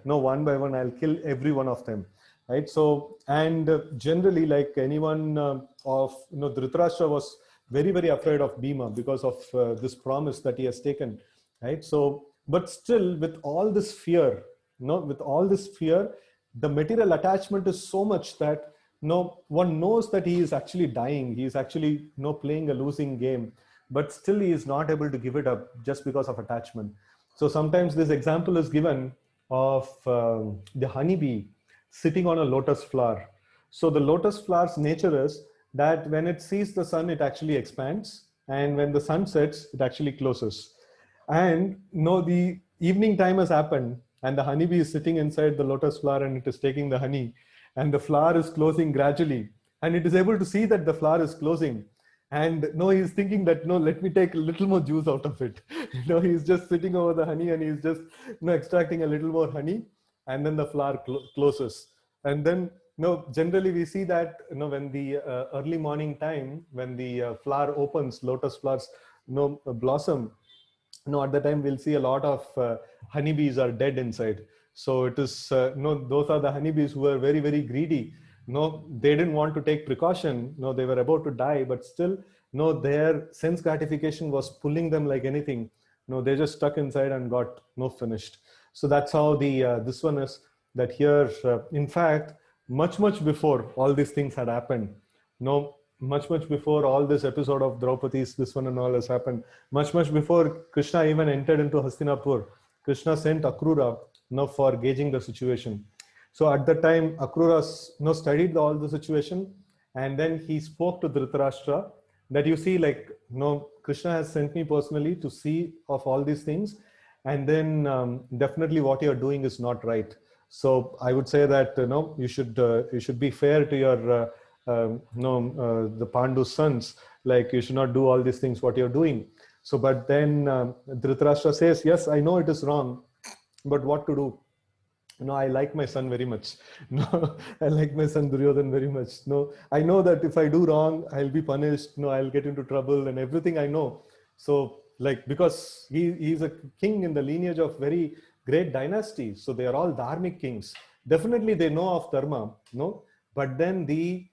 One by one, I'll kill every one of them. Right. So, and generally, like anyone of Dhritarashtra was very, very afraid of Bhima because of this promise that he has taken. Right. So, but still, with all this fear, the material attachment is so much that one knows that he is actually dying. He is actually playing a losing game, but still he is not able to give it up just because of attachment. So sometimes this example is given of the honeybee sitting on a lotus flower. So the lotus flower's nature is that when it sees the sun, it actually expands, and when the sun sets, it actually closes. And no, the evening time has happened, and the honeybee is sitting inside the lotus flower, and it is taking the honey, and the flower is closing gradually, and it is able to see that the flower is closing. And no, he's thinking that no, let me take a little more juice out of it. He's just sitting over the honey, and he's just extracting a little more honey, and then the flower closes. And then generally we see that when the early morning time, when the flower opens, lotus flowers blossom, at the time we'll see a lot of honeybees are dead inside. So it is those are the honeybees who are very, very greedy. They didn't want to take precaution. They were about to die, but still their sense gratification was pulling them like anything. They just stuck inside and got finished. So that's how the this one is, that here in fact much before all these things had happened, much before all this episode of Draupadi's this one and all has happened, much before Krishna even entered into Hastinapur, Krishna sent Akrura for gauging the situation. So at the time, Akrura studied all the situation, and then he spoke to Dhritarashtra that you see, like, Krishna has sent me personally to see of all these things, and then definitely what you're doing is not right. So I would say that you should be fair to your the Pandu's sons. Like, you should not do all these things what you're doing. So, but then Dhritarashtra says, yes, I know it is wrong, but what to do? I like my son very much. I like my son Duryodhan very much. I know that if I do wrong, I'll be punished. I'll get into trouble and everything I know. So, like, because he's a king in the lineage of very great dynasty. So they are all dharmic kings. Definitely they know of dharma, but then the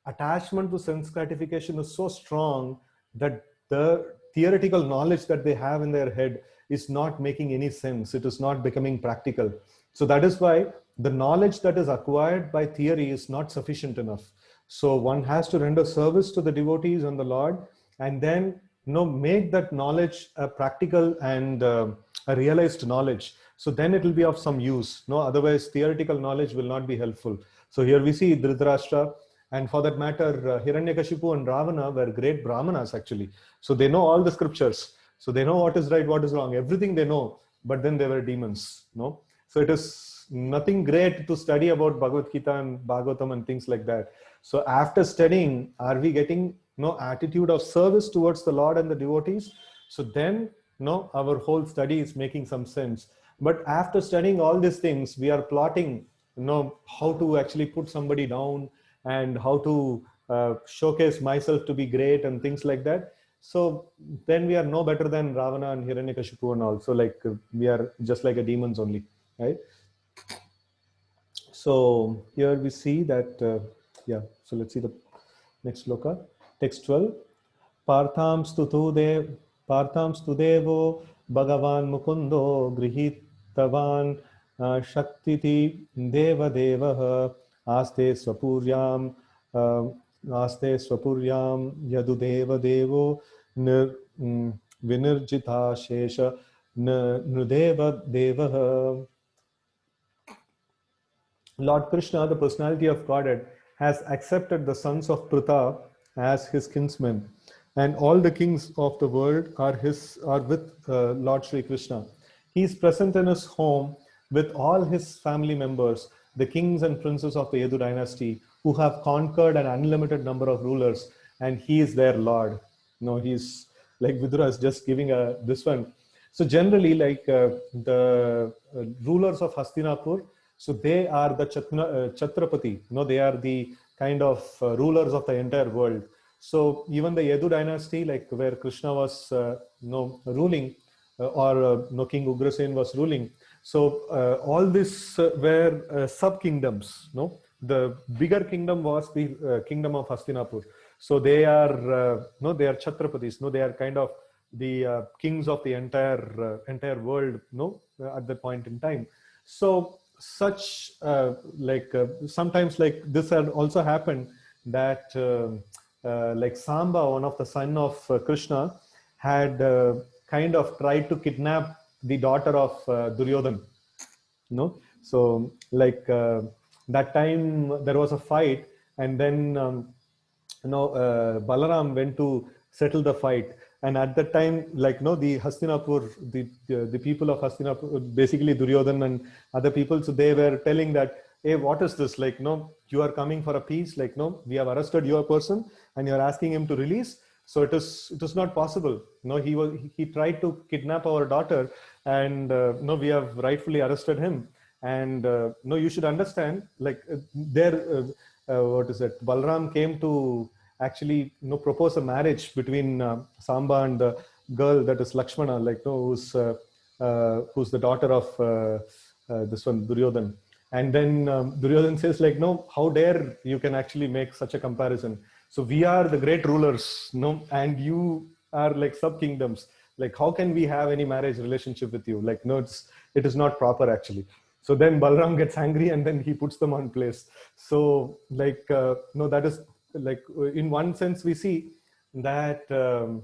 attachment to sense gratification is so strong that the theoretical knowledge that they have in their head is not making any sense. It is not becoming practical. So that is why the knowledge that is acquired by theory is not sufficient enough. So one has to render service to the devotees and the Lord, and then make that knowledge a practical and a realized knowledge. So then it will be of some use. Otherwise theoretical knowledge will not be helpful. So here we see Dhritarashtra, and for that matter, Hiranyakashipu and Ravana were great Brahmanas actually. So they know all the scriptures. So they know what is right, what is wrong, everything they know, but then they were demons. So it is nothing great to study about Bhagavad Gita and Bhagavatam and things like that. So after studying, are we getting attitude of service towards the Lord and the devotees? So then our whole study is making some sense. But after studying all these things, we are plotting how to actually put somebody down and how to showcase myself to be great and things like that. So then we are no better than Ravana and Hiranyakashipu and all. So like we are just like a demons only, right? So here we see that, so let's see the next sloka, text 12. Partham studevo Bhagavan Mukundo Grihitavan Shaktiti Deva Devaha Aste Swapuryam Yadudeva Devo Vinirjita Shesha Nudeva Devaha. Lord Krishna, the personality of Godhead, has accepted the sons of Pritha as his kinsmen, and all the kings of the world are with Lord Sri Krishna. He is present in his home with all his family members, the kings and princes of the Yadu dynasty, who have conquered an unlimited number of rulers, and he is their Lord. He's like Vidura is just giving this one. So generally, like the rulers of Hastinapur, so they are the Chhatrapati. They are the kind of rulers of the entire world. So even the Yadu dynasty, like where Krishna was ruling, or King Ugrasen was ruling. So all these were sub-kingdoms. The bigger kingdom was the kingdom of Hastinapur. So they are they are Chhatrapatis. They are kind of the kings of the entire world. At that point in time. So such sometimes like this had also happened that like Samba, one of the son of Krishna, had kind of tried to kidnap the daughter of Duryodhan. No, so like that time there was a fight, and then Balaram went to settle the fight, and at that time, like the Hastinapur, the people of Hastinapur, basically Duryodhan and other people, so they were telling that, hey, what is this? Like, no, you are coming for a peace. Like, no, we have arrested your person, and you are asking him to release. So it is not possible. No, he tried to kidnap our daughter, and no, we have rightfully arrested him. And no, you should understand, like there, what is it? Balram came to actually propose a marriage between Samba and the girl that is Lakshmana, like who's the daughter of this one Duryodhan. And then Duryodhan says, like, no, how dare you can actually make such a comparison? So we are the great rulers, no, and you are like sub kingdoms. Like, how can we have any marriage relationship with you? Like, no, it is not proper actually. So then Balram gets angry, and then he puts them on place. So like, no, that is like, in one sense we see that the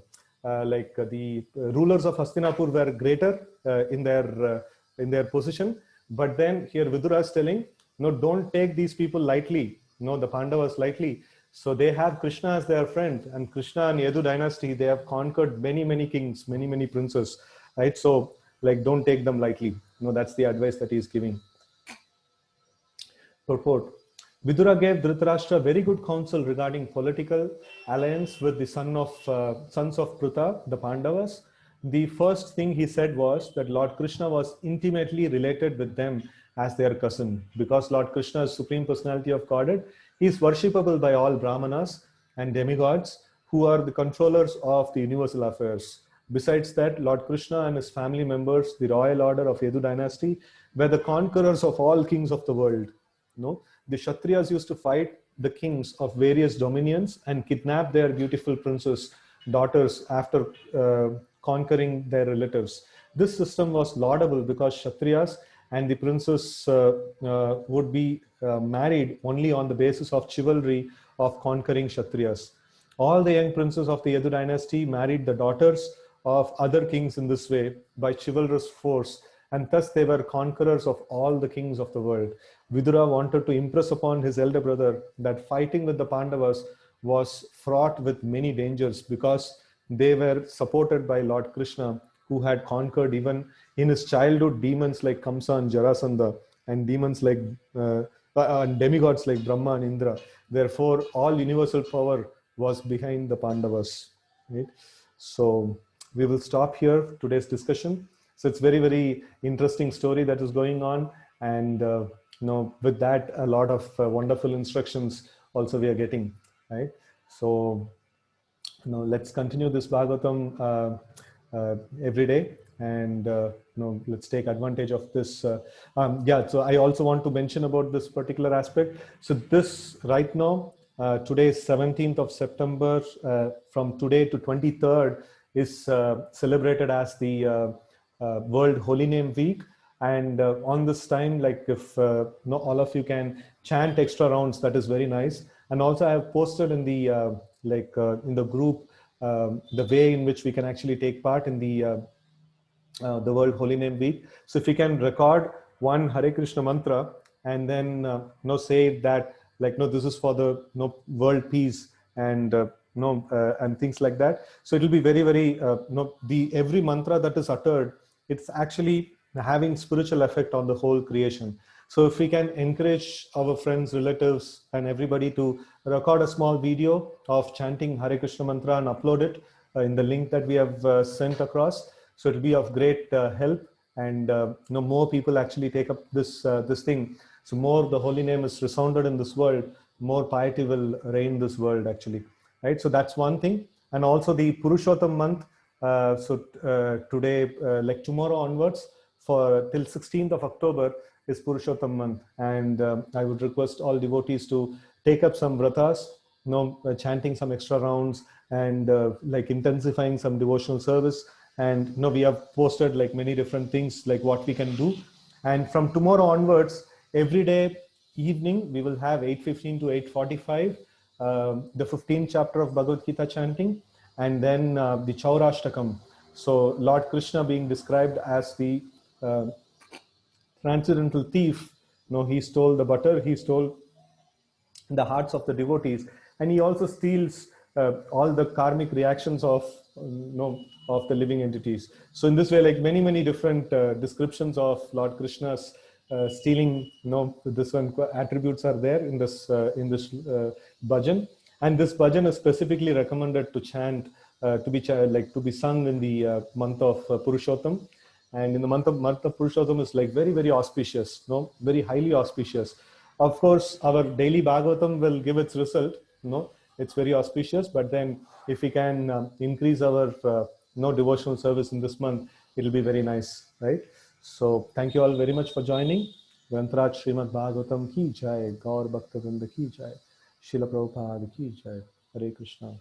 rulers of Hastinapur were greater in their position. But then here Vidura is telling, no, don't take these people lightly, no, the Pandavas lightly. So they have Krishna as their friend, and Krishna and Yadu dynasty, they have conquered many kings, many princes, right? So like, don't take them lightly. No, that's the advice that he is giving. Purport. Vidura gave Dhritarashtra very good counsel regarding political alliance with the sons of Pruta, the Pandavas. The first thing he said was that Lord Krishna was intimately related with them as their cousin. Because Lord Krishna is Supreme Personality of Godhead, he is worshipable by all Brahmanas and demigods who are the controllers of the universal affairs. Besides that, Lord Krishna and his family members, the royal order of Yadu dynasty, were the conquerors of all kings of the world. No, the Kshatriyas used to fight the kings of various dominions and kidnap their beautiful princess daughters after conquering their relatives. This system was laudable because Kshatriyas and the princes would be married only on the basis of chivalry of conquering Kshatriyas. All the young princes of the Yadu dynasty married the daughters of other kings in this way by chivalrous force, and thus they were conquerors of all the kings of the world. Vidura wanted to impress upon his elder brother that fighting with the Pandavas was fraught with many dangers because they were supported by Lord Krishna, who had conquered even in his childhood demons like Kamsa and Jarasandha, and demons like and demigods like Brahma and Indra. Therefore, all universal power was behind the Pandavas. Right? So we will stop here today's discussion. So it's very interesting story that is going on, and with that, a lot of wonderful instructions also we are getting, right? So let's continue this Bhagavatam every day, and let's take advantage of this. So I also want to mention about this particular aspect. So this right now, today is 17th of September. From today to 23rd is celebrated as the World Holy Name Week. And on this time, like if all of you can chant extra rounds, that is very nice. And also I have posted in the in the group the way in which we can actually take part in the World Holy Name Week. So if you can record one Hare Krishna mantra and then say that this is for the world peace and and things like that. So it will be very every mantra that is uttered, it's actually having spiritual effect on the whole creation. So if we can encourage our friends, relatives, and everybody to record a small video of chanting Hare Krishna mantra and upload it in the link that we have sent across, so it will be of great help, and more people actually take up this thing. So more the holy name is resounded in this world, more piety will reign this world actually, right? So that's one thing. And also the Purushottam month. Today, like tomorrow onwards, for till 16th of October is Purushottam month, and I would request all devotees to take up some vratas, chanting some extra rounds, and like intensifying some devotional service. And we have posted like many different things like what we can do. And from tomorrow onwards, every day evening we will have 8:15 to 8:45 the 15th chapter of Bhagavad Gita chanting, and then the Chaurashtakam, So Lord Krishna being described as the uh, transcendental thief, he stole the butter, he stole the hearts of the devotees, and he also steals all the karmic reactions of of the living entities. So in this way, like many different descriptions of Lord Krishna's stealing, this one attributes are there in this bhajan. And this bhajan is specifically recommended to chant, to be sung in the month of Purushottam. And in the month of Purushottam is like very auspicious, very highly auspicious. Of course, our daily Bhagavatam will give its result. It's very auspicious. But then, if we can increase our devotional service in this month, it'll be very nice, right? So, thank you all very much for joining. Grantaraj Srimad Bhagavatam ki jai, Gaur Bhakta Vrinda ki jai, Srila Prabhupada ki jai. Hare Krishna.